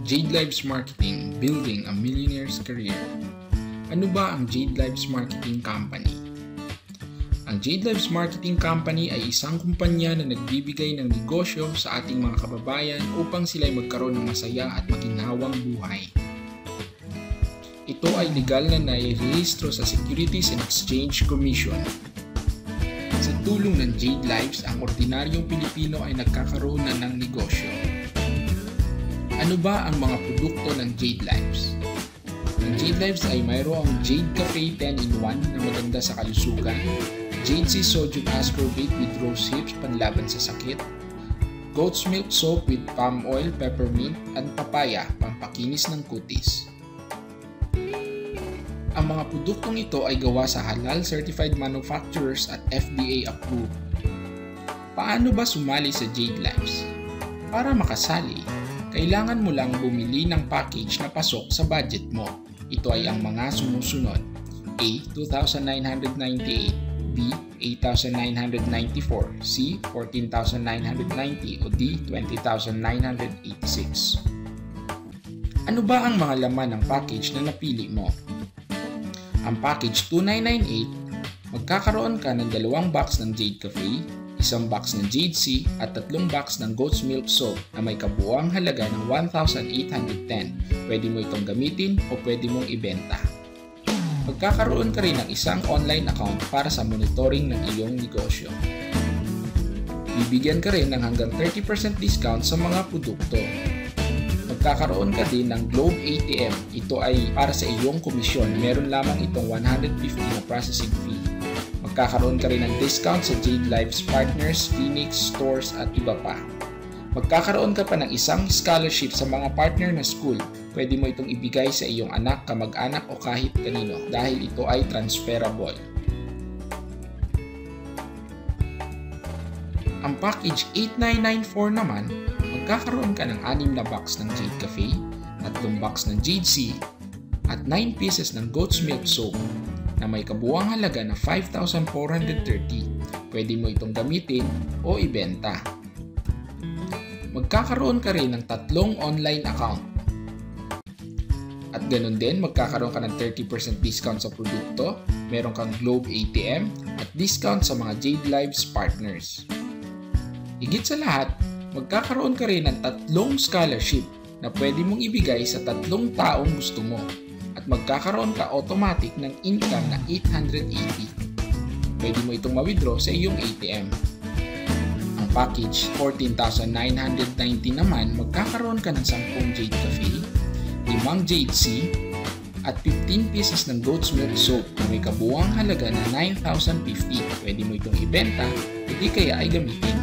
Jade Lives Marketing, Building a Millionaire's Career. Ano ba ang Jade Lives Marketing Company? Ang Jade Lives Marketing Company ay isang kumpanya na nagbibigay ng negosyo sa ating mga kababayan upang sila'y magkaroon ng masaya at maginhawang buhay. Ito ay legal na nairehistro sa Securities and Exchange Commission. Sa tulong ng Jade Lives, ang ordinaryong Pilipino ay nagkakaroon na ng negosyo. Ano ba ang mga produkto ng Jade Lives? Ang Jade Lives ay mayroong Jade Cafe 10-in-1 na maganda sa kalusugan, Jade Sea Sodium Ascorbate with Rose Hips panlaban sa sakit, Goat's Milk Soap with Palm Oil, Peppermint, at Papaya pampakinis ng kutis. Ang mga produktong ito ay gawa sa halal certified manufacturers at FDA approved. Paano ba sumali sa Jade Lives? Para makasali, kailangan mo lang bumili ng package na pasok sa budget mo. Ito ay ang mga sumusunod: A. 2,998, B. 8,994, C. 14,990 o D. 20,986. Ano ba ang mga laman ng package na napili mo? Ang package 2,998, magkakaroon ka ng 2 box ng Jade Cafe, 1 box ng Jade Sea at 3 box ng Goat's Milk Soap na may kabuuang halaga ng 1,810. Pwede mo itong gamitin o pwede mong ibenta. Magkakaroon ka rin ng isang online account para sa monitoring ng iyong negosyo. Bibigyan ka rin ng hanggang 30% discount sa mga produkto. Magkakaroon ka din ng Globe ATM. Ito ay para sa iyong komisyon. Meron lamang itong 150 na processing fee. Magkakaroon ka rin ng discount sa Jade Lives Partners, clinics, stores at iba pa. Magkakaroon ka pa ng isang scholarship sa mga partner na school. Pwede mo itong ibigay sa iyong anak, kamag-anak o kahit kanino dahil ito ay transferable. Ang package 8,994 naman, magkakaroon ka ng 6 na box ng Jade Cafe, 3 box ng Jade Sea, at 9 pieces ng Goat's Milk Soap na may kabuuang halaga na 5,430. Pwede mo itong gamitin o ibenta. Magkakaroon ka rin ng 3 online account. At ganun din, magkakaroon ka ng 30% discount sa produkto, meron kang Globe ATM, at discount sa mga Jade Lives partners. Higit sa lahat, magkakaroon ka rin ng 3 scholarship na pwede mong ibigay sa 3 taong gusto mo. At magkakaroon ka automatic ng income na 880. Pwede mo itong ma-withdraw sa iyong ATM. Ang package 14,990 naman, magkakaroon ka ng 10 Jade Cafe, 5 Jade Sea, at 15 pieces ng Goat's Milk Soap na may kabuuang halaga na 9,050. Pwede mo itong ibenta, hindi kaya ay gamitin.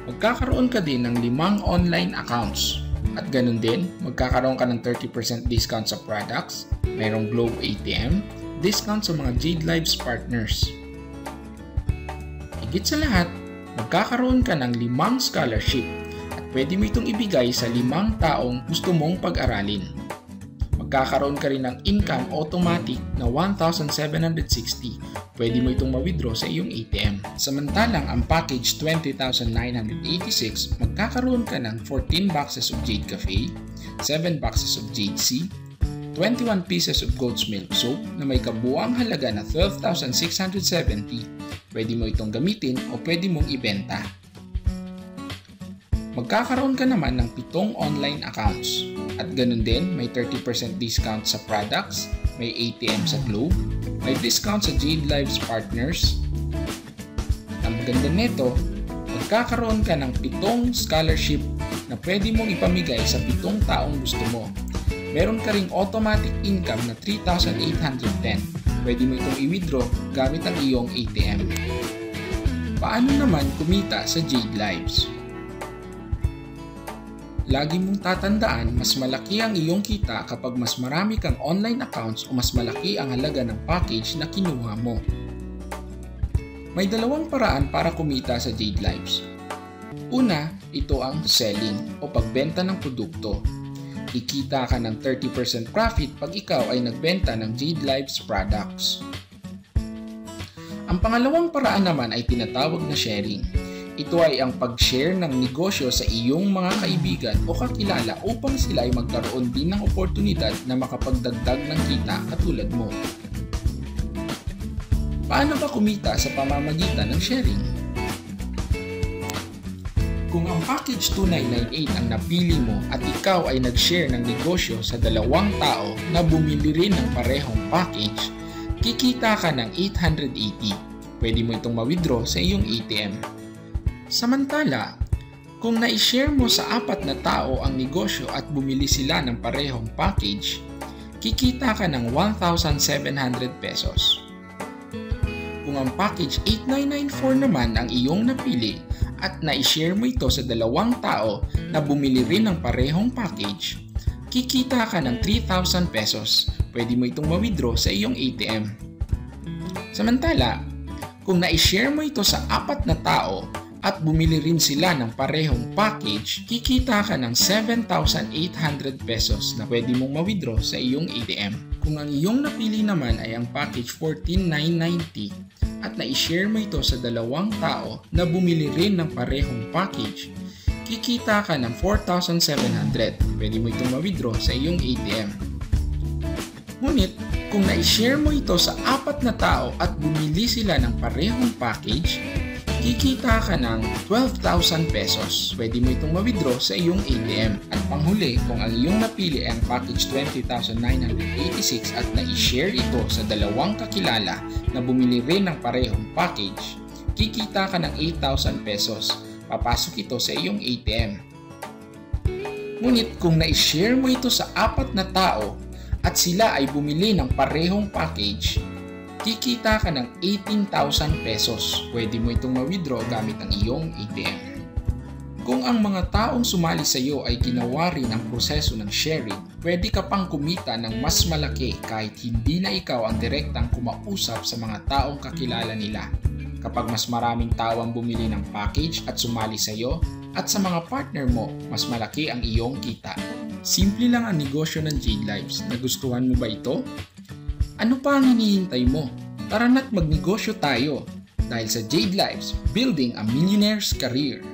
Magkakaroon ka din ng 5 online accounts. At ganun din, magkakaroon ka ng 30% discount sa products, mayroong Globe ATM, discount sa mga Jade Lives partners. Higit sa lahat, magkakaroon ka ng 5 scholarship at pwede mo itong ibigay sa 5 taong gusto mong pag-aralin. Magkakaroon ka rin ng income automatic na 1,760. Pwede mo itong ma-withdraw sa iyong ATM. Samantalang ang package 20,986, magkakaroon ka ng 14 boxes of Jade Cafe, 7 boxes of Jade Sea, 21 pieces of Goat's Milk Soap na may kabuuang halaga na 12,670. Pwede mo itong gamitin o pwede mong ibenta. Magkakaroon ka naman ng 7 online accounts. At ganun din, may 30% discount sa products, may ATM sa Globe, may discount sa Jade Lives partners. Ang maganda nito, magkakaroon ka ng 7 scholarship na pwede mong ipamigay sa 7 taong gusto mo. Meron ka ring automatic income na 3,810. Pwede mo itong i-withdraw gamit ang iyong ATM. Paano naman kumita sa Jade Lives? Lagi mong tatandaan, mas malaki ang iyong kita kapag mas marami kang online accounts o mas malaki ang halaga ng package na kinuha mo. May 2 paraan para kumita sa Jade Lives. Una, ito ang selling o pagbenta ng produkto. Kikita ka ng 30% profit pag ikaw ay nagbenta ng Jade Lives products. Ang pangalawang paraan naman ay tinatawag na sharing. Ito ay ang pag-share ng negosyo sa iyong mga kaibigan o kakilala upang sila ay magkaroon din ng oportunidad na makapagdagdag ng kita katulad mo. Paano ba kumita sa pamamagitan ng sharing? Kung ang package 2998 ang napili mo at ikaw ay nag-share ng negosyo sa 2 tao na bumili rin ng parehong package, kikita ka ng 880. Pwede mo itong ma-withdraw sa iyong ATM. Samantala, kung na-share mo sa 4 na tao ang negosyo at bumili sila ng parehong package, kikita ka ng 1,700 pesos. Kung ang package 8994 naman ang iyong napili at na-share mo ito sa 2 tao na bumili rin ng parehong package, kikita ka ng 3,000 pesos. Pwede mo itong ma-withdraw sa iyong ATM. Samantala, kung na-share mo ito sa 4 na tao at bumili rin sila ng parehong package, kikita ka ng 7,800 pesos na pwede mong ma-withdraw sa iyong ATM. Kung ang iyong napili naman ay ang package 14,990 at na-share mo ito sa 2 tao na bumili rin ng parehong package, kikita ka ng 4,700. Pwede mo itong ma-withdraw sa iyong ATM. Ngunit, kung na-share mo ito sa 4 na tao at bumili sila ng parehong package, kikita ka ng 12,000 pesos. Pwede mo itong ma-withdraw sa iyong ATM. At panghuli, kung ang iyong napili ay ang package 20,986 at na-share ito sa 2 kakilala na bumili rin ng parehong package, kikita ka ng 8,000 pesos. Papasok ito sa iyong ATM. Ngunit kung na-share mo ito sa 4 na tao at sila ay bumili ng parehong package, kikita ka ng 18,000 pesos. Pwede mo itong ma-withdraw gamit ang iyong ATM. Kung ang mga taong sumali sa iyo ay ginawa rin ang proseso ng sharing, pwede ka pang kumita ng mas malaki kahit hindi na ikaw ang direktang kumausap sa mga taong kakilala nila. Kapag mas maraming tao ang bumili ng package at sumali sa iyo at sa mga partner mo, mas malaki ang iyong kita. Simple lang ang negosyo ng Jade Lives. Nagustuhan mo ba ito? Ano pa ang hinihintay mo? Tara na't magnegosyo tayo dahil sa Jade Lives, building a millionaire's career.